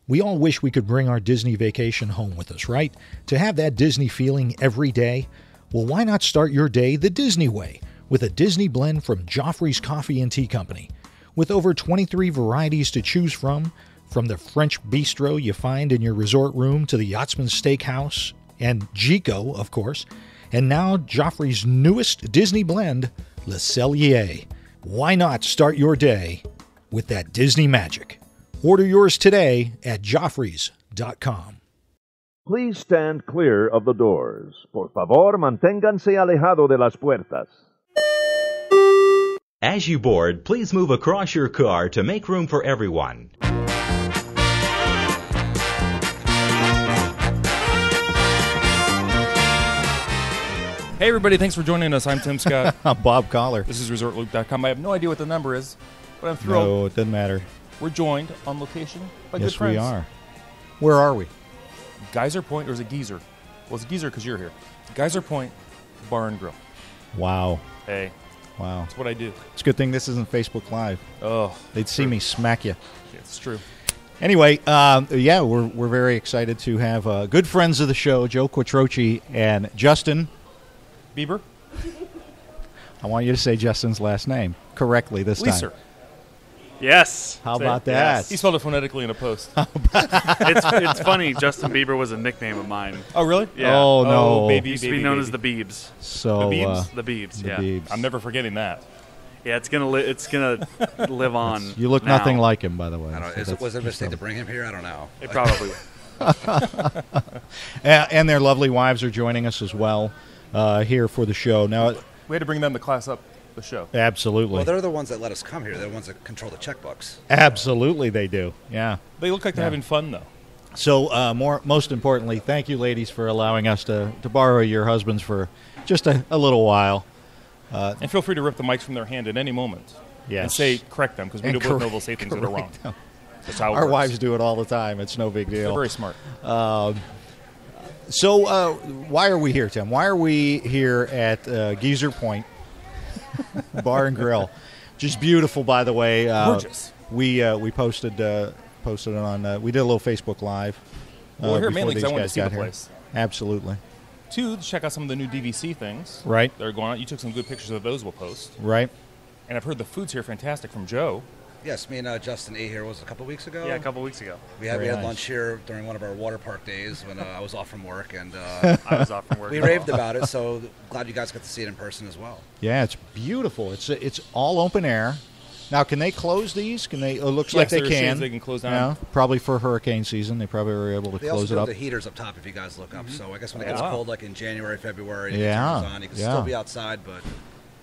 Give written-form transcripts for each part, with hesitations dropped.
We all wish we could bring our Disney vacation home with us, right? To have that Disney feeling every day? Well, why not start your day the Disney way with a Disney blend from Joffrey's Coffee and Tea Company? With over 23 varieties to choose from the French bistro you find in your resort room to the Yachtsman's Steakhouse and Gico, of course, and now Joffrey's newest Disney blend, Le Cellier. Why not start your day with that Disney magic? Order yours today at joffreys.com. Please stand clear of the doors. Por favor, manténganse alejado de las puertas. As you board, please move across your car to make room for everyone. Hey everybody, thanks for joining us. I'm Tim Scott. I'm Bob Collar. This is ResortLoop.com. I have no idea what the number is, but I'm thrilled. No, it doesn't matter. We're joined on location by Yes, good friends. we are. Where are we? Geyser Point, or is it Geyser? Well, it's Geyser because you're here. Geyser Point Bar and Grill. Wow. Hey, Wow. that's what I do. It's a good thing this isn't Facebook Live. Oh, They'd see me smack you. it's true. Anyway, yeah, we're very excited to have good friends of the show, Joe Quattrocchi and Justin. Bieber? I want you to say Justin's last name correctly this Leiser. time. Yes. How about that? He spelled it phonetically in a post. It's funny. Justin Bieber was a nickname of mine. Oh, really? Yeah. Oh, no. baby, Used to baby, be known baby. as the Biebs. So, The Biebs? The Biebs. the Yeah. Biebs. I'm never forgetting that. Yeah. It's gonna live on. You look now. nothing like him, by the way. I don't So know. Was it a that's mistake to bring him here? I don't know. It probably. and their lovely wives are joining us as well here for the show. Now, We had to bring them to class up the show. absolutely. Well, they're the ones that let us come here. They're the ones that control the checkbooks. Absolutely they do. Yeah. They look like they're having fun, though. So, most importantly, thank you, ladies, for allowing us to borrow your husbands for just a little while. And feel free to rip the mics from their hand at any moment. Yes. And say, correct them, because we And both know they'll say things that are wrong. correct them. That's how it Our works. wives do it all the time. It's no big They're deal. very smart. So, why are we here, Tim? Why are we here at Geyser Point Bar and Grill? Just beautiful, by the way. Gorgeous. We posted it on. We did a little Facebook Live. Well, we're here before mainly because these I wanted to guys see the got here. place. Absolutely. Two, to check out some of the new DVC things. Right. That are going on. You took some good pictures of those we'll post. Right. And I've heard the food's here fantastic from Joe. Yes, me and Justin ate here. Was it a couple weeks ago? Yeah, a couple weeks ago. We had Very we had nice. lunch here during one of our water park days when I was off from work, and I was off from work. we raved about it. So glad you guys got to see it in person as well. Yeah, it's beautiful. It's all open air. Now, can they close these? Can they? It looks like Yes, they there are can. shades they can close down. Yeah, probably for hurricane season. They probably were able to They close also it do up. the heaters up top if you guys look up. So I guess when it gets wow. cold, like in January, February, Yeah, the heaters on. You can yeah. still be outside, but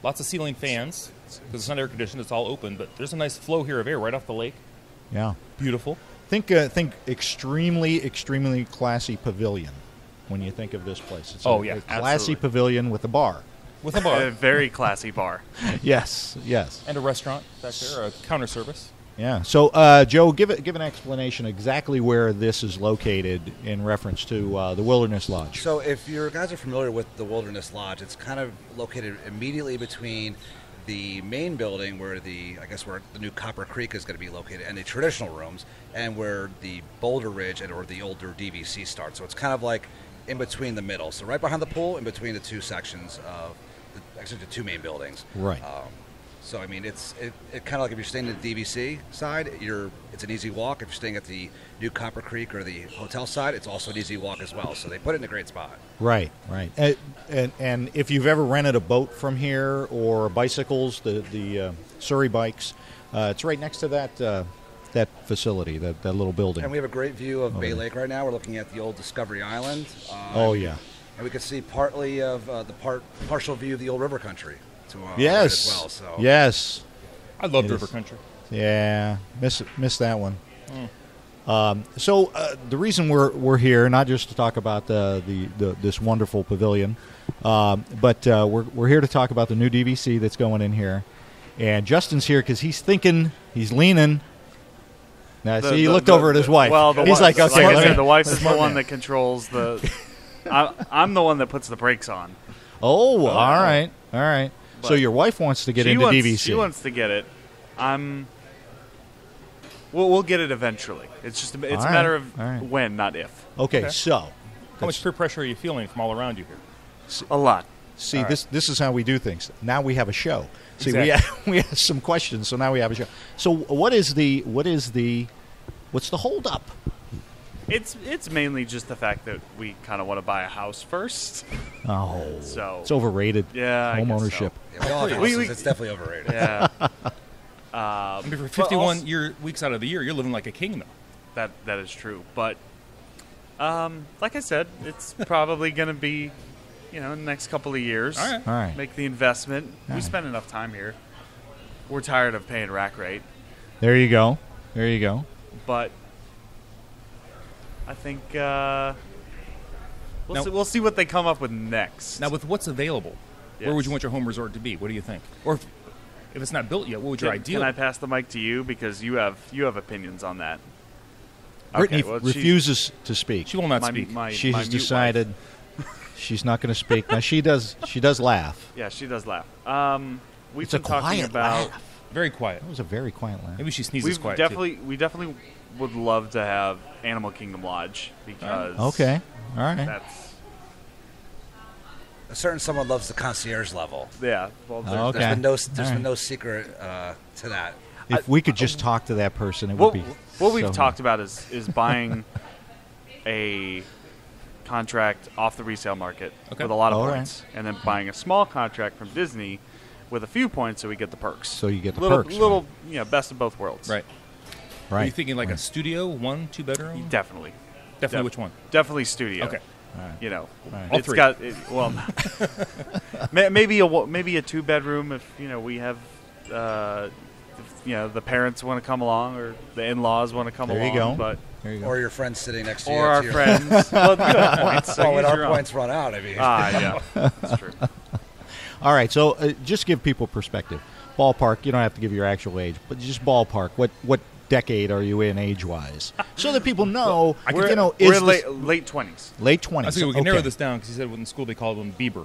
Lots of ceiling fans, because it's not air conditioned, it's all open. But there's a nice flow here of air right off the lake. Yeah. Beautiful. Think extremely classy pavilion when you think of this place. It's Oh, a yeah, classy absolutely. pavilion with a bar. With a bar. A very classy bar. Yes. And a restaurant back there, a counter service. Yeah. So, Joe, give an explanation exactly where this is located in reference to the Wilderness Lodge. So if you guys are familiar with the Wilderness Lodge, it's kind of located immediately between the main building where the new Copper Creek is going to be located and the traditional rooms, and where the Boulder Ridge or the older DVC starts. So it's kind of like in between the middle. So right behind the pool, in between the two sections of the two main buildings. Right. So I mean, it kind of like if you're staying at the DVC side, it's an easy walk. If you're staying at the new Copper Creek or the hotel side, it's also an easy walk as well. So they put it in a great spot. Right. And if you've ever rented a boat from here or bicycles, the Surrey bikes, it's right next to that facility, that little building. And we have a great view of Bay yeah. Lake right now. We're looking at the old Discovery Island. Oh yeah. And we can see partly of partial view of the old river country to Yes. right as well. So Yes. I love It River is. Country. Yeah. Miss that one. So the reason we're here, not just to talk about this wonderful pavilion, but we're here to talk about the new DVC that's going in here. And Justin's here because he's leaning. Now, see, he looked over at his wife. Well, he's like, okay, I let said, me- the wife is the smart one man. that controls the. I'm the one that puts the brakes on. Oh, all right. So But your wife wants to get into wants, DVC. She wants to get it. I'm We'll get it eventually. It's just it's a matter of when, not if. Okay, so how much peer pressure are you feeling from all around you here? A lot. See, this is how we do things. Now we have a show. See, Exactly. we have some questions, so now we have a show. So what's the hold up? It's mainly just the fact that we kind of want to buy a house first. Oh, so it's overrated. Yeah, home ownership. Yeah, we all have houses. It's definitely overrated. Yeah. I mean, for 51 weeks out of the year, you're living like a king, though. That is true. But like I said, it's probably going to be, in the next couple of years. All right. Make the investment. We spend enough time here. We're tired of paying rack rate. There you go. But I think we'll see what they come up with next. Now, with what's available, where would you want your home resort to be? What do you think? Or if it's not built yet, what would your ideal? Can I pass the mic to you because you have opinions on that? Brittany refuses to speak. She will not speak. She has decided she's not going to speak. Now she does laugh. Yeah, she does laugh. We've It's been a talking quiet about laugh. Very quiet. That was a very quiet laugh. Maybe she sneezes quiet We definitely would love to have Animal Kingdom Lodge because okay, all right. That's a certain someone loves the concierge level. Yeah. Well, there's been no secret to that. If we could just talk to that person, it would be. What we've talked about is buying a contract off the resale market with a lot of points, and then buying a small contract from Disney with a few points, so we get the perks. So you get the perks. Right? Best of both worlds. Right. Are you thinking like a studio, 1, 2 bedroom? Definitely. Which one? Definitely studio. Okay. Right. All It's three. got maybe a 2-bedroom if we have the parents want to come along or the in-laws want to come along. There you go. But or your friends sitting next to you. Or our friends. Well, you have points. So when our points run out, I mean. Yeah, that's true. All right, so just give people perspective. Ballpark, you don't have to give your actual age, but just ballpark. What decade are you in age-wise? So that people know, we're in late 20s. Late 20s. I think we can narrow this down because he said in school they called him Bieber.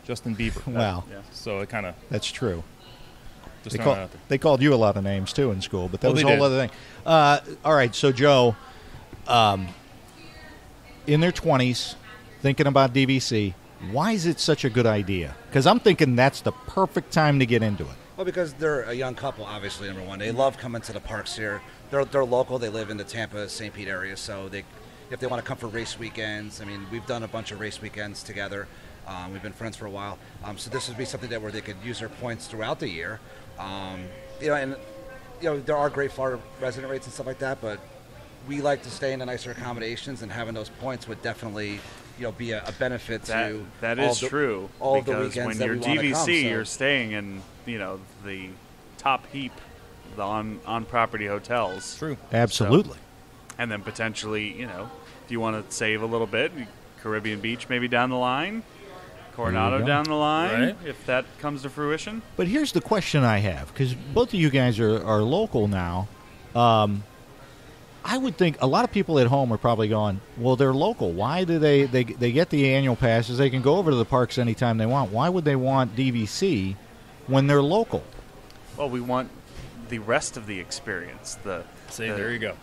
Justin Bieber. Wow. So it kind of... That's true. Just they called you a lot of names, too, in school, but that was a they whole other thing. All right, so Joe, in their 20s, thinking about DVC, why is it such a good idea? Because I'm thinking that's the perfect time to get into it. Well, because they're a young couple, obviously, number one. They love coming to the parks here. They're local. They live in the Tampa, St. Pete area, so if they want to come for race weekends, I mean, we've done a bunch of race weekends together. We've been friends for a while. So this would be something where they could use their points throughout the year. There are great Florida resident rates and stuff like that, but we like to stay in the nicer accommodations, and having those points would definitely be a benefit to that is true. All the because weekends when that you're we want to DVC, come, so. you're staying in the top heap, the on property hotels. True. Absolutely. So, and then potentially, if you want to save a little bit, Caribbean Beach maybe down the line, Coronado down the line, right. if that comes to fruition. But here's the question I have, because both of you guys are local now. I would think a lot of people at home are probably going, well, they're local. Why do they get the annual passes? They can go over to the parks anytime they want. Why would they want DVC when they're local? Well, we want the rest of the experience. There you go.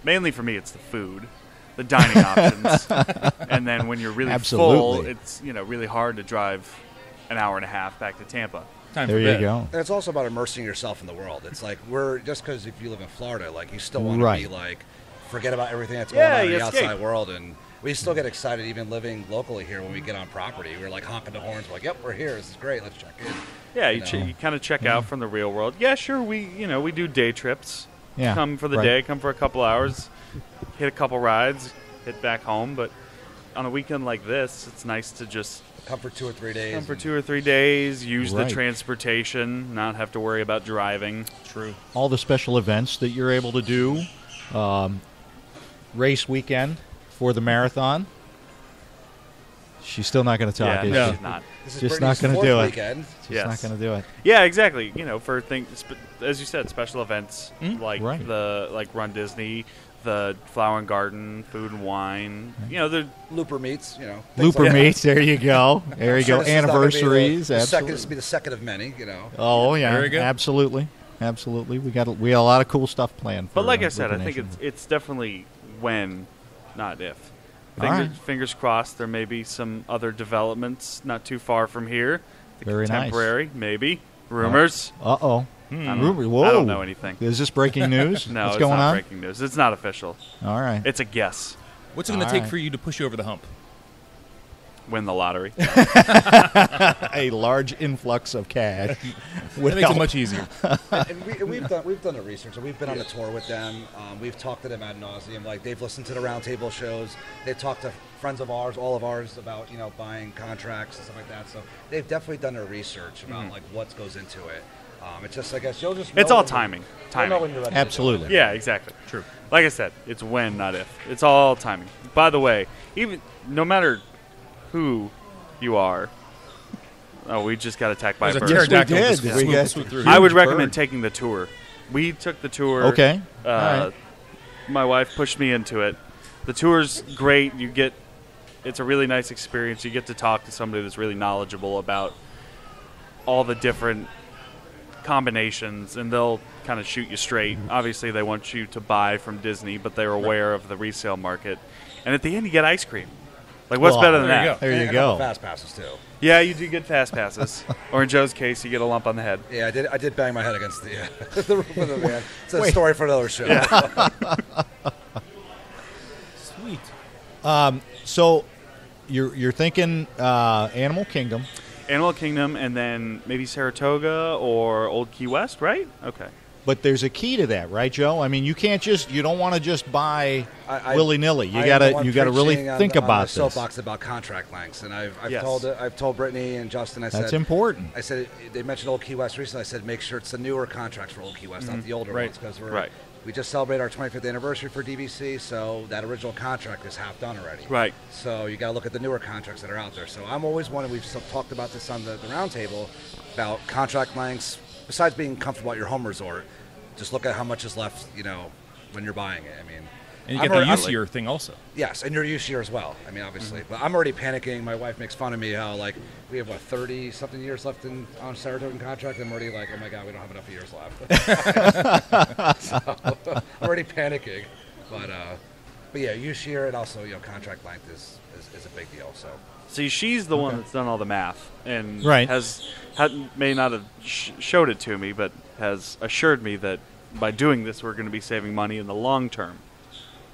Mainly for me, it's the food, the dining options, and then when you're really full, it's really hard to drive an hour and a half back to Tampa. There you go. And it's also about immersing yourself in the world. It's like just because if you live in Florida, you still want to be forget about everything that's going on in the outside world, and we still get excited even living locally here when we get on property. We're honking the horns, yep, we're here. This is great. Let's check in. Yeah, you kind of check out from the real world. Yeah, sure. We do day trips. Yeah, come for the day, come for a couple hours, hit a couple rides, hit back home. But on a weekend like this, it's nice to just come for 2 or 3 days. Come for 2 or 3 days. Use the transportation, not have to worry about driving. True. All the special events that you're able to do. Race weekend for the marathon. She's still not going to talk, is no, she? she's not. This is just not going to do it. She's not going to do it. Yeah, exactly. For things, as you said, special events like Run Disney, the Flower and Garden, Food and Wine. The Looper meets. Looper meets. There you go. There you go. Anniversaries. This will be the second of many. Oh yeah. Very good. Absolutely. absolutely. We got a lot of cool stuff planned. But like I said, I think it's definitely when, not if. Fingers crossed. There may be some other developments not too far from here. Very temporary, nice. Maybe rumors. Whoa. I don't know anything. Is this breaking news? No, What's it's going not on? breaking news. It's not official. All right. It's a guess. What's it going to take for you to push you over the hump? Win the lottery. A large influx of cash. That makes it much easier. And we've done the research, and we've been on a tour with them. We've talked to them ad nauseum. Like, they've listened to the roundtable shows. They've talked to friends of ours, all of ours, about buying contracts and stuff like that. So they've definitely done their research about like what goes into it. It's just, I guess, you'll just know. It's all timing. You'll know when you're ready. Absolutely. Yeah, exactly. True. Like I said, it's when, not if. It's all timing. By the way, even no matter who you are. Oh, we just got attacked by a bird. Yes, we did. I would recommend taking the tour. We took the tour. Okay. My wife pushed me into it. The tour's great. It's a really nice experience. You get to talk to somebody that's really knowledgeable about all the different combinations, and they'll kind of shoot you straight. Obviously, they want you to buy from Disney, but they're aware of the resale market. And at the end, you get ice cream. Like, what's better than that? There you go. Fast passes too. Yeah, you do get fast passes. Or in Joe's case, you get a lump on the head. Yeah, I did bang my head against the roof of the van. It's a story for another show. Sweet. So you're thinking Animal Kingdom. Animal Kingdom, and then maybe Saratoga or Old Key West, right? Okay. But there's a key to that, right, Joe? I mean, you don't want to just buy willy-nilly. You gotta really think about this. Soapbox about contract lengths, and I've told Brittany and Justin. I said that's important. I said they mentioned Old Key West recently. I said make sure it's the newer contracts for Old Key West, not the older ones, because we just celebrated our 25th anniversary for DVC, so that original contract is half done already. Right. So you got to look at the newer contracts that are out there. So I'm always one, and we've talked about this on the roundtable about contract lengths. Besides being comfortable at your home resort, just look at how much is left, when you're buying it. I mean, and you get the use year thing also. Yes, and your use year as well. I mean, obviously. But I'm already panicking. My wife makes fun of me how, like, we have, 30-something years left on Saratoga contract. I'm already like, oh, my God, we don't have enough years left. So, I'm already panicking. But yeah, use year and also, contract length is a big deal. So. See, she's the one that's done all the math and right. may not have showed it to me, but has assured me that by doing this, we're going to be saving money in the long term.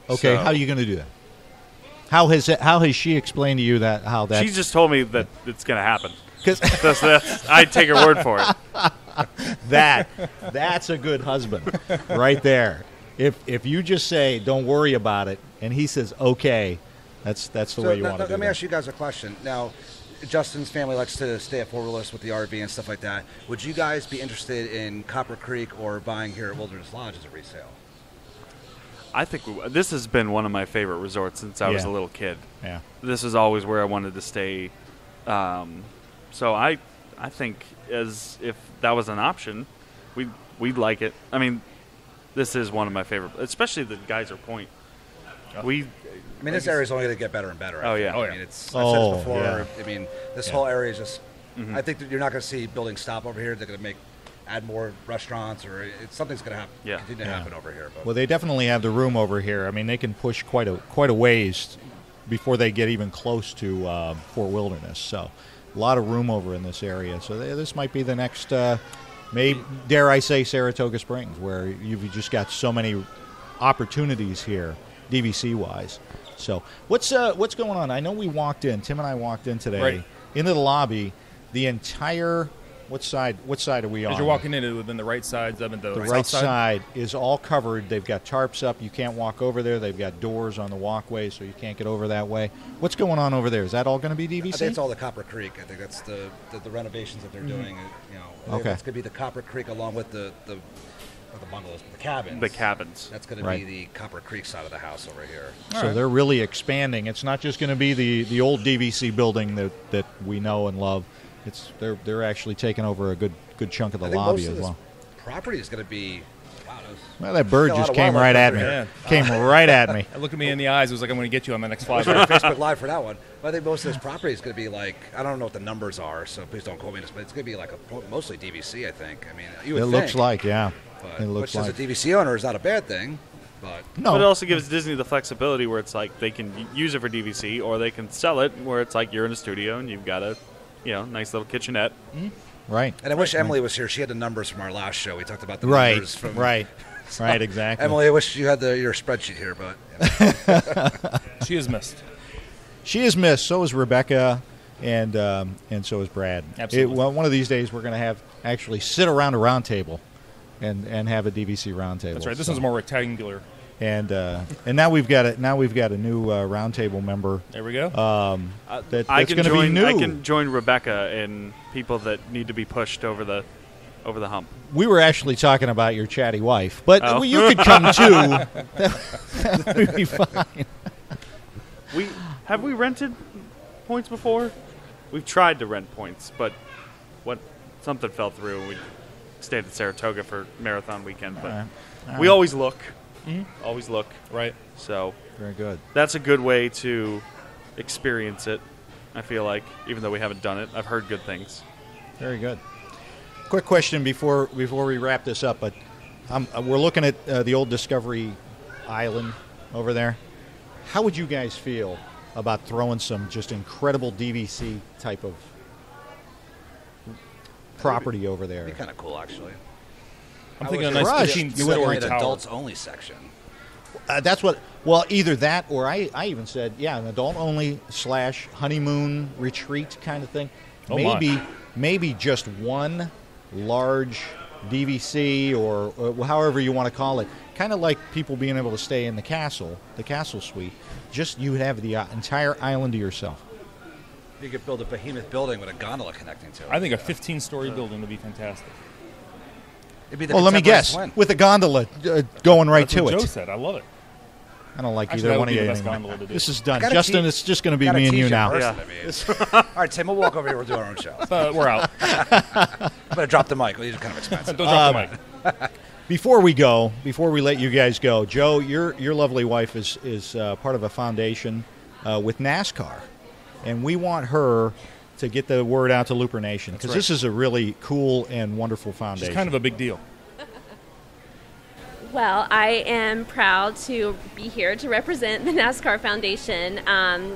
Okay, how are you going to do that? How has she explained to you how that? She just told me that it's going to happen. I take her word for it. That's a good husband, right there. If you just say don't worry about it, and he says okay, that's the way you want to do it. Let me ask you guys a question. Now, Justin's family likes to stay at Fort Willis with the RV and stuff like that. Would you guys be interested in Copper Creek or buying here at Wilderness Lodge as a resale? I think this has been one of my favorite resorts since I was a little kid. Yeah, this is always where I wanted to stay. So I think as if that was an option, we'd like it. I mean, this is one of my favorite, especially the Geyser Point. This area is only going to get better and better. I mean, I've said this before. Yeah. I mean, this whole area is just. I think that you're not going to see buildings stop over here. They're going to add more restaurants, or something's going to happen. Continue to happen over here. But. Well, they definitely have the room over here. I mean, they can push quite a ways before they get even close to Fort Wilderness. So, a lot of room over in this area. So this might be the next, dare I say, Saratoga Springs, where you've just got so many opportunities here, DVC-wise. So what's going on? I know we walked in. Tim and I walked in today into the lobby. The entire what side are we on? As you're walking in, within the right side, the right side is all covered. They've got tarps up. You can't walk over there. They've got doors on the walkway, so you can't get over that way. What's going on over there? Is that all going to be DVC? I think it's all the Copper Creek. I think that's the renovations that they're doing. Okay. It's going to be the Copper Creek along with the bungalows, the cabins. The cabins. That's going to be the Copper Creek side of the house over here. So they're really expanding. It's not just going to be the old DVC building that we know and love. They're actually taking over a good chunk of the lobby as well. Property is going to be Well, that bird just came right at me. Yeah. Came right at me. It looked at me in the eyes. It was like, I'm going to get you on the next fly. Facebook Live for that one. But I think most of this property is going to be like, I don't know what the numbers are, so please don't quote me on this, but it's going to be like mostly DVC, I think. I mean, you would It think, looks like, yeah. but, It looks which like. as a DVC owner is not a bad thing. But No. But it also gives Disney the flexibility where it's like they can use it for DVC, or they can sell it where it's like you're in a studio and you've got a, nice little kitchenette. Right. And I wish Emily was here. She had the numbers from our last show. We talked about the Right. numbers from Right. Right, exactly. Emily, I wish you had your spreadsheet here, but She is missed. She is missed. So is Rebecca, and so is Brad. Absolutely. Well, one of these days we're going to actually sit around a round table, and have a DVC RoundTable. That's right. This one's more rectangular. And now we've got a new RoundTable member. There we go. That's I going can to be new. I can join Rebecca in people that need to be pushed over the hump. We were actually talking about your chatty wife, but you could come too. That would be fine. Have we rented points before? We've tried to rent points, but something fell through and we stayed at Saratoga for marathon weekend. But we always look. Always look. Right. So Very good. that's a good way to experience it, I feel like, even though we haven't done it. I've heard good things. Very good. Quick question before we wrap this up, but we're looking at the old Discovery Island over there. How would you guys feel about throwing some just incredible DVC type of property over there? it'd be kind of cool, actually. I'm thinking a was nice rushed. 15-story an tower. adults only section. That's what. Well, either that or I even said, an adult only / honeymoon retreat kind of thing. Oh, my. Maybe just one large DVC or however you want to call it. Kind of like people being able to stay in the castle suite. Just you have the entire island to yourself. You could build a behemoth building with a gondola connecting to it. I think a 15-story building would be fantastic. It'd be the Well, let me contemporary guess. Swin. With a gondola going right That's to what it. Joe said. I love it. I don't like Actually, either that one would of be you the best anymore. gondola to do. This is done. Gotta Justin, teach- it's just going to be Gotta me and teach you in now. person, Yeah. I mean. All right, Tim, we'll walk over here. We'll do our own show. We're out. I'm going to drop the mic. These are kind of expensive. Don't drop the mic. Before we let you guys go, Joe, your lovely wife is part of a foundation with NASCAR, and we want her to get the word out to Looper Nation because this is a really cool and wonderful foundation. It's kind of a big deal. Well, I am proud to be here to represent the NASCAR Foundation,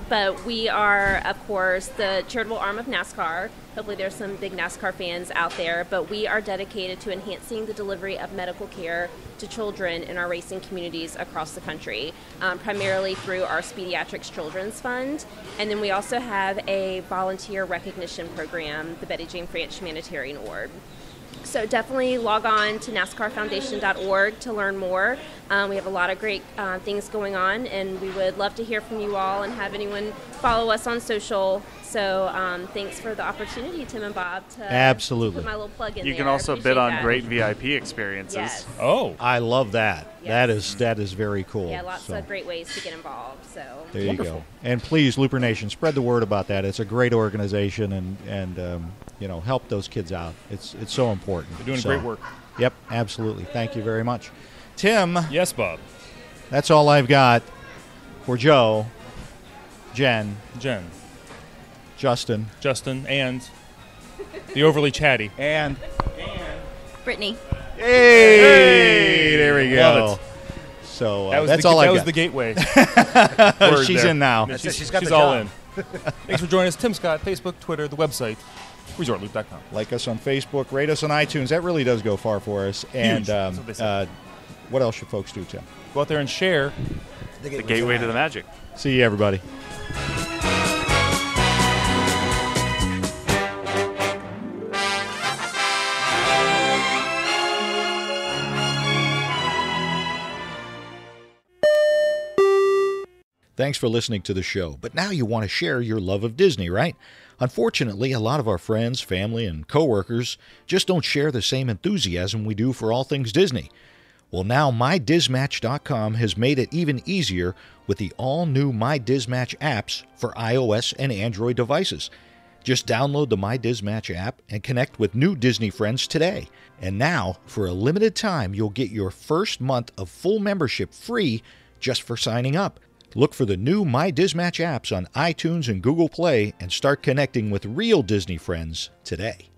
but we are, of course, the charitable arm of NASCAR. Hopefully there's some big NASCAR fans out there, but we are dedicated to enhancing the delivery of medical care to children in our racing communities across the country, primarily through our Pediatrics Children's Fund. And then we also have a volunteer recognition program, the Betty Jane Franch Humanitarian Award. So definitely log on to NASCARfoundation.org to learn more. We have a lot of great things going on, and we would love to hear from you all and have anyone follow us on social. So thanks for the opportunity, Tim and Bob, to Absolutely. put my little plug in You there. can also Appreciate bid on that. great VIP experiences. Yes. Oh. I love that. Yes. That is very cool. Yeah, lots So, of great ways to get involved. So there you go. And please, Looper Nation, spread the word about that. It's a great organization, and help those kids out. It's so important. You're doing So, great work. Yep, absolutely. Thank you very much, Tim. Yes, Bob. That's all I've got for Joe, Jen, Justin, and the overly chatty. and Brittany. hey, there we go. Love it. So That was that's the, all that I've was got. the gateway. She's there. in now. That's it. She's got she's the all job. in. Thanks for joining us, Tim Scott, Facebook, Twitter, the website, ResortLoop.com. Like us on Facebook, rate us on iTunes. That really does go far for us. And That's what they say. what else should folks do, Tim? Go out there and share. The gateway to the magic. See you, everybody. Thanks for listening to the show, but now you want to share your love of Disney, right? Unfortunately, a lot of our friends, family, and coworkers just don't share the same enthusiasm we do for all things Disney. Well, now MyDismatch.com has made it even easier with the all-new MyDismatch apps for iOS and Android devices. Just download the My Match app and connect with new Disney friends today. And now, for a limited time, you'll get your first month of full membership free just for signing up. Look for the new My Match apps on iTunes and Google Play and start connecting with real Disney friends today.